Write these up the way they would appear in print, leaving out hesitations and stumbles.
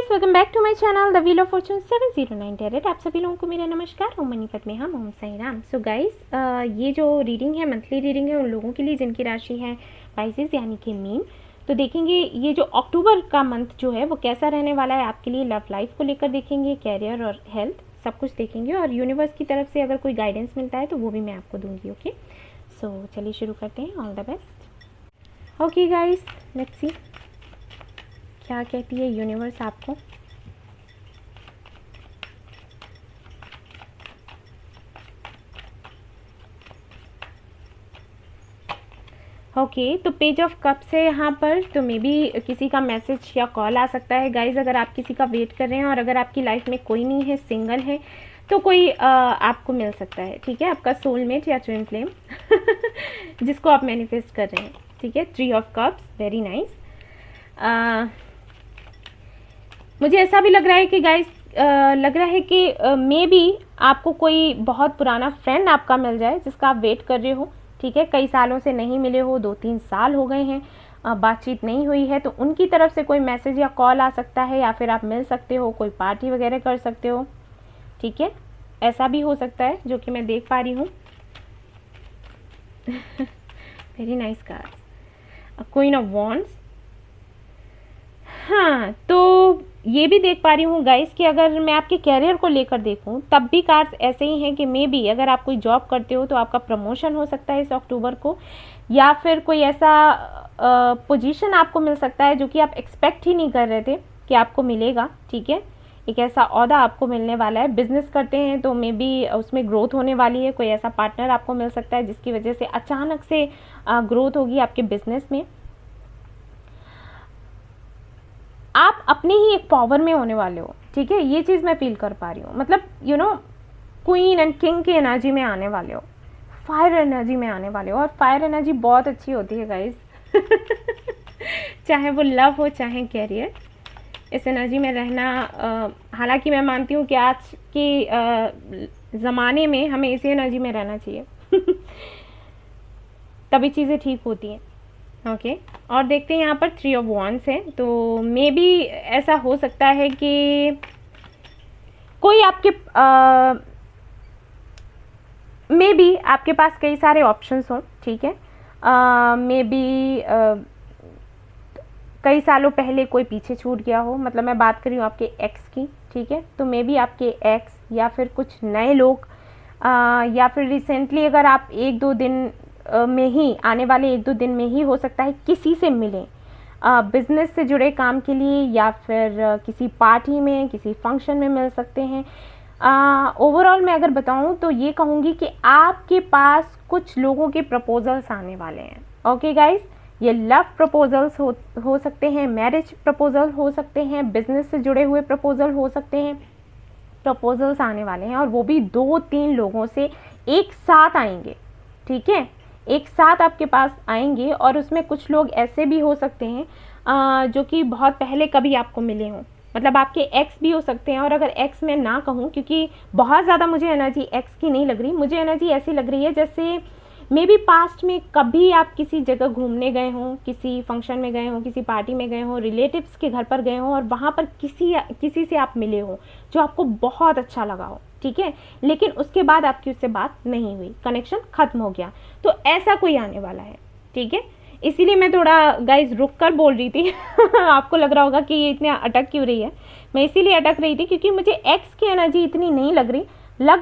Guys, welcome back to my channel the wheel of fortune 709 tarot. आप सभी लोगों को मेरा नमस्कार। ओम मनीपत में हम ओम साई राम। सो गाइस, ये जो रीडिंग है मंथली रीडिंग है उन लोगों के लिए जिनकी राशि है पाइसेस यानी कि मीन। तो देखेंगे ये जो अक्टूबर का मंथ जो है वो कैसा रहने वाला है आपके लिए। लव लाइफ को लेकर देखेंगे, कैरियर और हेल्थ सब कुछ देखेंगे, और यूनिवर्स की तरफ से अगर कोई गाइडेंस मिलता है तो वो भी मैं आपको दूंगी। ओके, सो चलिए शुरू करते हैं। All the best. Okay guys, let's see क्या कहती है यूनिवर्स आपको। ओके, तो पेज ऑफ कप्स है यहाँ पर, तो मे बी किसी का मैसेज या कॉल आ सकता है गाइज। अगर आप किसी का वेट कर रहे हैं और अगर आपकी लाइफ में कोई नहीं है, सिंगल है, तो कोई आपको मिल सकता है। ठीक है, आपका सोलमेट या ट्विन फ्लेम जिसको आप मैनिफेस्ट कर रहे हैं। ठीक है, 3 ऑफ कप्स, वेरी नाइस। मुझे ऐसा भी लग रहा है कि गाइस लग रहा है कि मे बी आपको कोई बहुत पुराना फ्रेंड आपका मिल जाए जिसका आप वेट कर रहे हो। ठीक है, कई सालों से नहीं मिले हो, 2-3 साल हो गए हैं, बातचीत नहीं हुई है, तो उनकी तरफ से कोई मैसेज या कॉल आ सकता है, या फिर आप मिल सकते हो, कोई पार्टी वगैरह कर सकते हो। ठीक है, ऐसा भी हो सकता है जो कि मैं देख पा रही हूँ। Very nice cards, queen of wands. हाँ, तो ये भी देख पा रही हूँ गाइस कि अगर मैं आपके कैरियर को लेकर देखूँ तब भी कार्ड्स ऐसे ही हैं कि मे बी अगर आप कोई जॉब करते हो तो आपका प्रमोशन हो सकता है इस अक्टूबर को, या फिर कोई ऐसा पोजीशन आपको मिल सकता है जो कि आप एक्सपेक्ट ही नहीं कर रहे थे कि आपको मिलेगा। ठीक है, एक ऐसा ओहदा आपको मिलने वाला है। बिजनेस करते हैं तो मे बी उसमें ग्रोथ होने वाली है, कोई ऐसा पार्टनर आपको मिल सकता है जिसकी वजह से अचानक से ग्रोथ होगी आपके बिजनेस में। आप अपने ही एक पावर में होने वाले हो। ठीक है, ये चीज़ मैं फील कर पा रही हूँ। मतलब you know queen and king की एनर्जी में आने वाले हो, फायर एनर्जी में आने वाले हो, और फायर एनर्जी बहुत अच्छी होती है गाइस चाहे वो लव हो चाहे कैरियर, इस एनर्जी में रहना। हालांकि मैं मानती हूँ कि आज के ज़माने में हमें इसी एनर्जी में रहना चाहिए तभी चीज़ें ठीक होती हैं। ओके, और देखते हैं यहाँ पर 3 ऑफ वॉन्ड्स है, तो मे बी ऐसा हो सकता है कि कोई आपके मे बी आपके पास कई सारे ऑप्शंस हो। ठीक है, मे बी कई सालों पहले कोई पीछे छूट गया हो, मतलब मैं बात कर रही हूँ आपके एक्स की। ठीक है, तो मे बी आपके एक्स या फिर कुछ नए लोग, या फिर रिसेंटली अगर आप 1-2 दिन में ही, आने वाले 1-2 दिन में ही हो सकता है किसी से मिलें बिजनेस से जुड़े काम के लिए, या फिर किसी पार्टी में, किसी फंक्शन में मिल सकते हैं। ओवरऑल मैं अगर बताऊं तो ये कहूँगी कि आपके पास कुछ लोगों के प्रपोजल्स आने वाले हैं। ओके गाइस, ये लव प्रपोजल्स हो सकते हैं, मैरिज प्रपोजल हो सकते हैं, बिजनेस से जुड़े हुए प्रपोजल हो सकते हैं। प्रपोजल्स आने वाले हैं और वो भी 2-3 लोगों से एक साथ आएंगे। ठीक है, एक साथ आपके पास आएंगे, और उसमें कुछ लोग ऐसे भी हो सकते हैं जो कि बहुत पहले कभी आपको मिले हों, मतलब आपके एक्स भी हो सकते हैं। और अगर एक्स मैं ना कहूँ, क्योंकि बहुत ज़्यादा मुझे एनर्जी एक्स की नहीं लग रही, मुझे एनर्जी ऐसी लग रही है जैसे मे बी पास्ट में कभी आप किसी जगह घूमने गए हों, किसी फंक्शन में गए हों, किसी पार्टी में गए हों, रिलेटिव्स के घर पर गए हों, और वहाँ पर किसी से आप मिले हों जो आपको बहुत अच्छा लगा हो। ठीक है, लेकिन उसके बाद आपकी उससे बात नहीं हुई, कनेक्शन खत्म हो गया, तो ऐसा कोई आने वाला है। ठीक है, इसीलिए मैं थोड़ा गाइज रुक कर बोल रही थी आपको लग रहा होगा कि ये इतने अटक क्यों रही है, मैं इसीलिए अटक रही थी क्योंकि मुझे एक्स की एनर्जी इतनी नहीं लग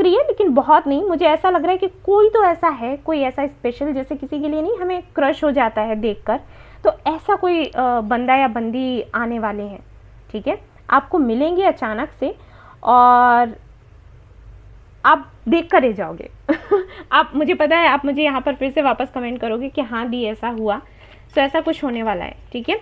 रही है, लेकिन बहुत नहीं। मुझे ऐसा लग रहा है कि कोई तो ऐसा है, कोई ऐसा स्पेशल, जैसे किसी के लिए नहीं हमें क्रश हो जाता है देखकर, तो ऐसा कोई बंदा या बंदी आने वाले हैं। ठीक है, आपको मिलेंगे अचानक से और आप देख कर रह जाओगे आप, मुझे पता है आप मुझे यहाँ पर फिर से वापस कमेंट करोगे कि हाँ दी ऐसा हुआ, तो ऐसा कुछ होने वाला है। ठीक है,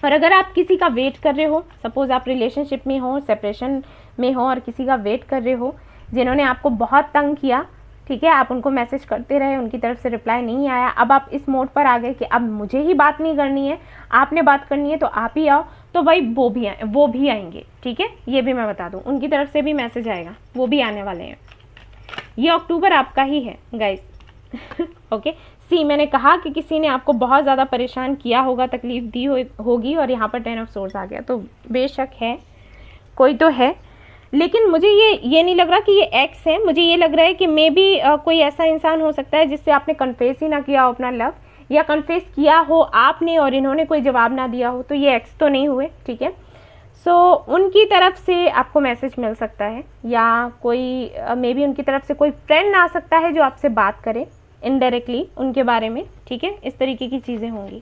और अगर आप किसी का वेट कर रहे हो, सपोज आप रिलेशनशिप में हो, सेपरेशन में हो, और किसी का वेट कर रहे हो जिन्होंने आपको बहुत तंग किया, ठीक है, आप उनको मैसेज करते रहे, उनकी तरफ से रिप्लाई नहीं आया, अब आप इस मोड पर आ गए कि अब मुझे ही बात नहीं करनी है, आपने बात करनी है तो आप ही आओ, तो भाई वो भी आएंगे। ठीक है, ये भी मैं बता दूं, उनकी तरफ से भी मैसेज आएगा, वो भी आने वाले हैं। ये अक्टूबर आपका ही है गाइस ओके, सी मैंने कहा कि किसी ने आपको बहुत ज़्यादा परेशान किया होगा, तकलीफ दी होगी, और यहाँ पर 10 ऑफ सोर्स आ गया, तो बेशक है कोई तो है, लेकिन मुझे ये नहीं लग रहा कि ये एक्स है। मुझे ये लग रहा है कि मे बी कोई ऐसा इंसान हो सकता है जिससे आपने कन्फेस ही ना किया हो अपना लव, या कन्फेस किया हो आपने और इन्होंने कोई जवाब ना दिया हो, तो ये एक्स तो नहीं हुए, ठीक है। सो उनकी तरफ से आपको मैसेज मिल सकता है, या कोई मे बी उनकी तरफ से कोई फ्रेंड आ सकता है जो आपसे बात करे इनडायरेक्टली उनके बारे में, ठीक है। इस तरीके की चीज़ें होंगी।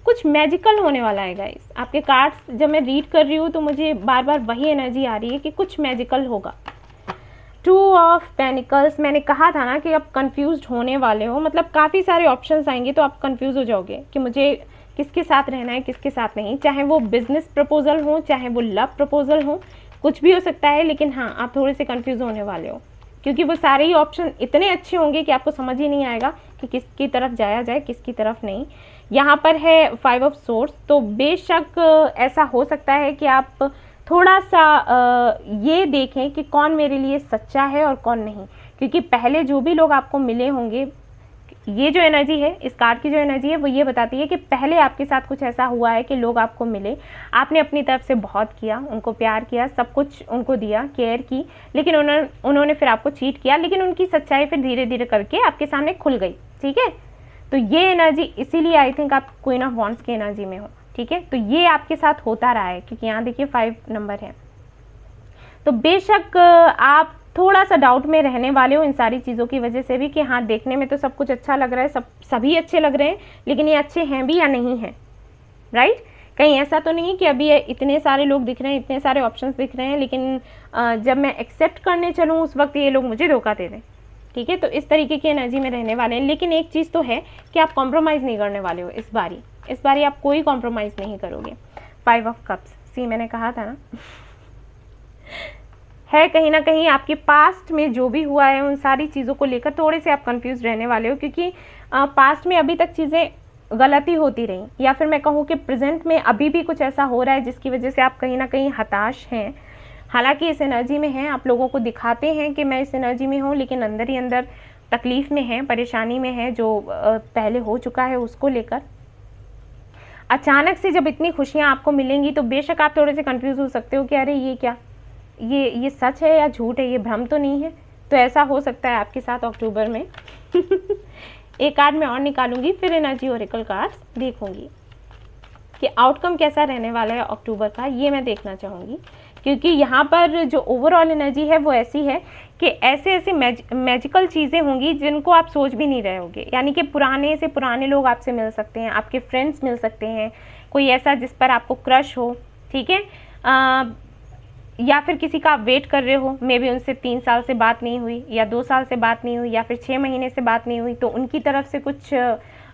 कुछ मैजिकल होने वाला है गाइस। आपके कार्ड्स जब मैं रीड कर रही हूँ तो मुझे बार बार वही एनर्जी आ रही है कि कुछ मैजिकल होगा। 2 ऑफ पेनिकल्स, मैंने कहा था ना कि आप कंफ्यूज्ड होने वाले हो, मतलब काफ़ी सारे ऑप्शंस आएंगे तो आप कंफ्यूज हो जाओगे कि मुझे किसके साथ रहना है किसके साथ नहीं। चाहे वो बिजनेस प्रपोजल हो, चाहे वो लव प्रपोजल हो, कुछ भी हो सकता है, लेकिन हाँ आप थोड़े से कंफ्यूज होने वाले हो, क्योंकि वो सारे ही ऑप्शन इतने अच्छे होंगे कि आपको समझ ही नहीं आएगा कि किसकी तरफ जाया जाए किसकी तरफ नहीं। यहाँ पर है 5 ऑफ सोर्स, तो बेशक ऐसा हो सकता है कि आप थोड़ा सा ये देखें कि कौन मेरे लिए सच्चा है और कौन नहीं, क्योंकि पहले जो भी लोग आपको मिले होंगे, ये जो एनर्जी है, इस कार्ड की जो एनर्जी है वो ये बताती है कि पहले आपके साथ कुछ ऐसा हुआ है कि लोग आपको मिले, आपने अपनी तरफ से बहुत किया, उनको प्यार किया, सब कुछ उनको दिया, केयर की, लेकिन उन्होंने फिर आपको चीट किया, लेकिन उनकी सच्चाई फिर धीरे धीरे करके आपके सामने खुल गई, ठीक है। तो ये एनर्जी, इसीलिए आई थिंक आप क्वीन ऑफ वॉन्ड्स की एनर्जी में हो, ठीक है। तो ये आपके साथ होता रहा है, क्योंकि यहाँ देखिए 5 नंबर है। तो बेशक आप थोड़ा सा डाउट में रहने वाले हो इन सारी चीज़ों की वजह से भी कि हाँ देखने में तो सब कुछ अच्छा लग रहा है, सभी अच्छे लग रहे हैं, लेकिन ये अच्छे हैं भी या नहीं हैं, राइट। कहीं ऐसा तो नहीं कि अभी इतने सारे लोग दिख रहे हैं, इतने सारे ऑप्शंस दिख रहे हैं, लेकिन जब मैं एक्सेप्ट करने चलूँ उस वक्त ये लोग मुझे धोखा दे दें, ठीक है। तो इस तरीके की एनर्जी में रहने वाले हैं, लेकिन एक चीज़ तो है कि आप कॉम्प्रोमाइज़ नहीं करने वाले हो इस बारी आप कोई कॉम्प्रोमाइज़ नहीं करोगे। 5 ऑफ कप्स, सी मैंने कहा था ना है कहीं ना कहीं आपके पास्ट में जो भी हुआ है उन सारी चीज़ों को लेकर थोड़े से आप कंफ्यूज रहने वाले हो, क्योंकि पास्ट में अभी तक चीज़ें गलत ही होती रही, या फिर मैं कहूँ कि प्रेजेंट में अभी भी कुछ ऐसा हो रहा है जिसकी वजह से आप कहीं ना कहीं हताश हैं। हालांकि इस एनर्जी में हैं, आप लोगों को दिखाते हैं कि मैं इस एनर्जी में हूँ, लेकिन अंदर ही अंदर तकलीफ़ में हैं, परेशानी में हैं, जो पहले हो चुका है उसको लेकर। अचानक से जब इतनी खुशियाँ आपको मिलेंगी तो बेशक आप थोड़े से कंफ्यूज हो सकते हो कि अरे ये क्या, ये सच है या झूठ है, ये भ्रम तो नहीं है। तो ऐसा हो सकता है आपके साथ अक्टूबर में एक कार्ड मैं और निकालूंगी, फिर एनर्जी ओरेकल कार्ड्स देखूंगी कि आउटकम कैसा रहने वाला है अक्टूबर का, ये मैं देखना चाहूँगी। क्योंकि यहाँ पर जो ओवरऑल एनर्जी है वो ऐसी है कि ऐसे ऐसे मैजिकल चीज़ें होंगी जिनको आप सोच भी नहीं रहे होंगे। यानी कि पुराने से पुराने लोग आपसे मिल सकते हैं, आपके फ्रेंड्स मिल सकते हैं, कोई ऐसा जिस पर आपको क्रश हो, ठीक है, या फिर किसी का आप वेट कर रहे हो, मे बी उनसे 3 साल से बात नहीं हुई, या 2 साल से बात नहीं हुई, या फिर 6 महीने से बात नहीं हुई, तो उनकी तरफ से कुछ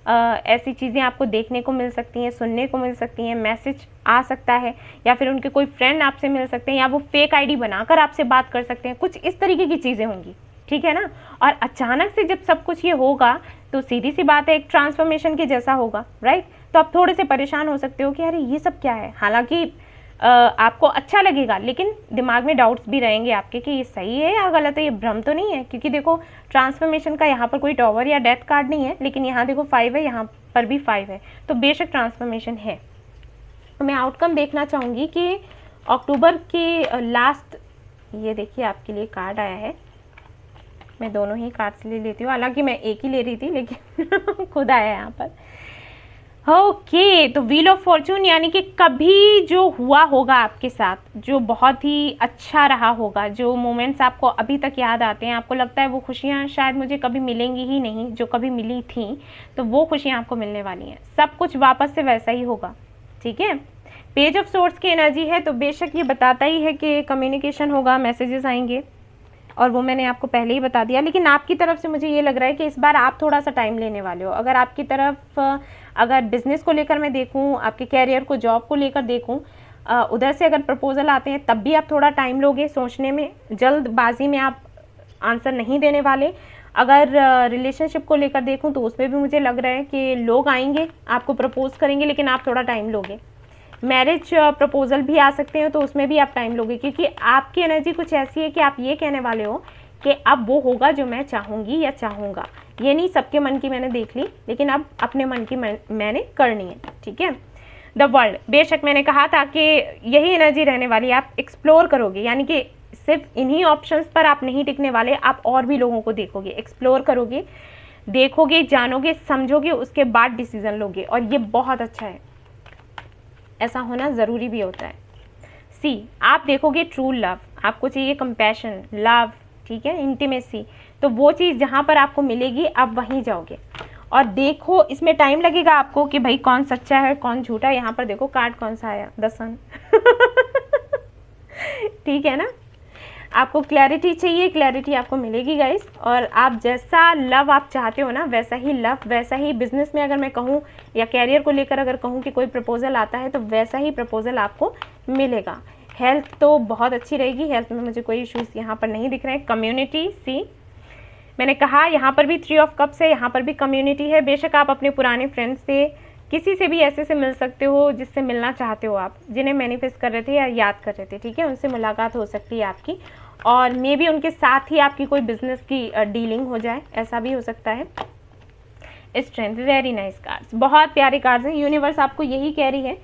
ऐसी चीज़ें आपको देखने को मिल सकती हैं, सुनने को मिल सकती हैं, मैसेज आ सकता है, या फिर उनके कोई फ्रेंड आपसे मिल सकते हैं, या वो फेक आईडी बनाकर आपसे बात कर सकते हैं, कुछ इस तरीके की चीज़ें होंगी, ठीक है ना। और अचानक से जब सब कुछ ये होगा तो सीधी सी बात है, एक ट्रांसफॉर्मेशन के जैसा होगा, राइट। तो आप थोड़े से परेशान हो सकते हो कि अरे ये सब क्या है। हालांकि आपको अच्छा लगेगा, लेकिन दिमाग में डाउट्स भी रहेंगे आपके कि ये सही है या गलत है, ये भ्रम तो नहीं है। क्योंकि देखो ट्रांसफॉर्मेशन का यहाँ पर कोई टॉवर या डेथ कार्ड नहीं है, लेकिन यहाँ देखो 5 है, यहाँ पर भी 5 है, तो बेशक ट्रांसफॉर्मेशन है। तो मैं आउटकम देखना चाहूँगी कि अक्टूबर के लास्ट, ये देखिए आपके लिए कार्ड आया है, मैं दोनों ही कार्ड्स ले लेती हूँ, हालांकि मैं एक ही ले रही थी लेकिन खुद आया यहाँ पर। ओके, तो व्हील ऑफ फॉर्चून, यानी कि कभी जो हुआ होगा आपके साथ, जो बहुत ही अच्छा रहा होगा, जो मोमेंट्स आपको अभी तक याद आते हैं, आपको लगता है वो खुशियाँ शायद मुझे कभी मिलेंगी ही नहीं जो कभी मिली थी, तो वो खुशियाँ आपको मिलने वाली हैं। सब कुछ वापस से वैसा ही होगा, ठीक है। पेज ऑफ सोर्स की एनर्जी है, तो बेशक ये बताता ही है कि कम्युनिकेशन होगा, मैसेजेस आएंगे, और वो मैंने आपको पहले ही बता दिया। लेकिन आपकी तरफ से मुझे ये लग रहा है कि इस बार आप थोड़ा सा टाइम लेने वाले हो। अगर आपकी तरफ, अगर बिजनेस को लेकर मैं देखूं, आपके कैरियर को, जॉब को लेकर देखूं, उधर से अगर प्रपोजल आते हैं तब भी आप थोड़ा टाइम लोगे सोचने में, जल्दबाजी में आप आंसर नहीं देने वाले। अगर रिलेशनशिप को लेकर देखूं तो उसमें भी मुझे लग रहा है कि लोग आएंगे, आपको प्रपोज करेंगे, लेकिन आप थोड़ा टाइम लोगे। मैरिज प्रपोजल भी आ सकते हैं, तो उसमें भी आप टाइम लोगे, क्योंकि आपकी एनर्जी कुछ ऐसी है कि आप ये कहने वाले हो कि अब वो होगा जो मैं चाहूँगी या चाहूँगा। ये नहीं सबके मन की मैंने देख ली, लेकिन अब अपने मन की मैंने करनी है, ठीक है। The world. बेशक मैंने कहा था कि यही एनर्जी रहने वाली है, आप एक्सप्लोर करोगे, यानी कि सिर्फ इन्हीं ऑप्शंस पर आप नहीं टिकने वाले, आप और भी लोगों को देखोगे, एक्सप्लोर करोगे, देखोगे, जानोगे, समझोगे, उसके बाद डिसीजन लोगे, और ये बहुत अच्छा है, ऐसा होना ज़रूरी भी होता है। सी, आप देखोगे ट्रू लव, आपको चाहिए कंपैशन, लव, ठीक है, इंटीमेसी, तो वो चीज़ जहाँ पर आपको मिलेगी आप वहीं जाओगे। और देखो इसमें टाइम लगेगा आपको कि भाई कौन सच्चा है कौन झूठा। यहाँ पर देखो कार्ड कौन सा आया, द सन। ठीक है ना, आपको क्लैरिटी चाहिए, क्लैरिटी आपको मिलेगी गाइस। और आप जैसा लव आप चाहते हो ना वैसा ही लव, वैसा ही बिजनेस में अगर मैं कहूँ या कैरियर को लेकर अगर कहूँ कि कोई प्रपोजल आता है तो वैसा ही प्रपोजल आपको मिलेगा। हेल्थ तो बहुत अच्छी रहेगी, हेल्थ में मुझे कोई इश्यूज़ यहाँ पर नहीं दिख रहे हैं। कम्युनिटी, सी मैंने कहा यहाँ पर भी 3 ऑफ कप्स है, यहाँ पर भी कम्युनिटी है। बेशक आप अपने पुराने फ्रेंड्स से, किसी से भी ऐसे से मिल सकते हो जिससे मिलना चाहते हो आप, जिन्हें मैनिफेस्ट कर रहे थे या याद कर रहे थे, ठीक है, उनसे मुलाकात हो सकती है आपकी, और मे बी उनके साथ ही आपकी कोई बिजनेस की डीलिंग हो जाए, ऐसा भी हो सकता है। स्ट्रेंथ, वेरी नाइस कार्ड्स, बहुत प्यारे कार्ड्स हैं। यूनिवर्स आपको यही कह रही है,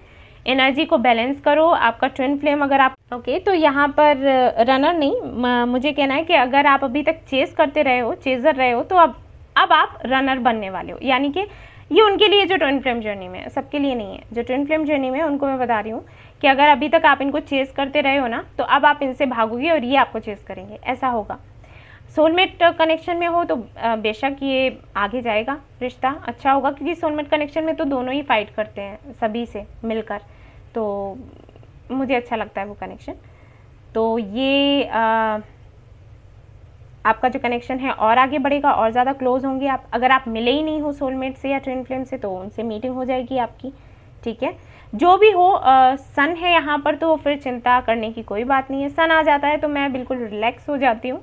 एनर्जी को बैलेंस करो। आपका ट्विन फ्लेम अगर आप ओके तो यहाँ पर रनर नहीं, मुझे कहना है कि अगर आप अभी तक चेस करते रहे हो, चेजर रहे हो, तो अब आप रनर बनने वाले हो। यानी कि ये उनके लिए जो ट्विन फ्लेम जर्नी में है, सबके लिए नहीं है। जो ट्विन फ्लेम जर्नी में है उनको मैं बता रही हूँ कि अगर अभी तक आप इनको चेस करते रहे हो ना, तो अब आप इनसे भागोगे और ये आपको चेस करेंगे, ऐसा होगा। सोलमेट कनेक्शन में हो तो बेशक ये आगे जाएगा, रिश्ता अच्छा होगा, क्योंकि सोलमेट कनेक्शन में तो दोनों ही फाइट करते हैं सभी से मिलकर, तो मुझे अच्छा लगता है वो कनेक्शन। तो ये आपका जो कनेक्शन है और आगे बढ़ेगा और ज़्यादा क्लोज होंगे आप। अगर आप मिले ही नहीं हो सोलमेट से या ट्विन फ्लेम से तो उनसे मीटिंग हो जाएगी आपकी, ठीक है। जो भी हो, सन है यहाँ पर तो फिर चिंता करने की कोई बात नहीं है। सन आ जाता है तो मैं बिल्कुल रिलैक्स हो जाती हूँ।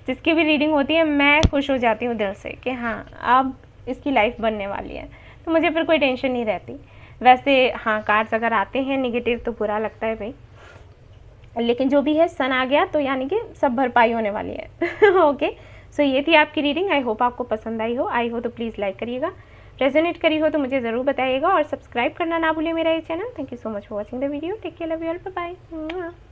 जिसकी भी रीडिंग होती है मैं खुश हो जाती हूँ दिल से कि हाँ अब इसकी लाइफ बनने वाली है, तो मुझे फिर कोई टेंशन नहीं रहती। वैसे हाँ, कार्ड्स अगर आते हैं नेगेटिव तो बुरा लगता है भाई, लेकिन जो भी है सन आ गया तो यानी कि सब भरपाई होने वाली है। ओके, सो ये थी आपकी रीडिंग। आई होप आपको पसंद आई हो तो प्लीज़ लाइक करिएगा, रेजोनेट करी हो तो मुझे ज़रूर बताइएगा, और सब्सक्राइब करना ना भूलिए मेरा ये channel. Thank you so much for watching the video. Take care, love you all, bye bye.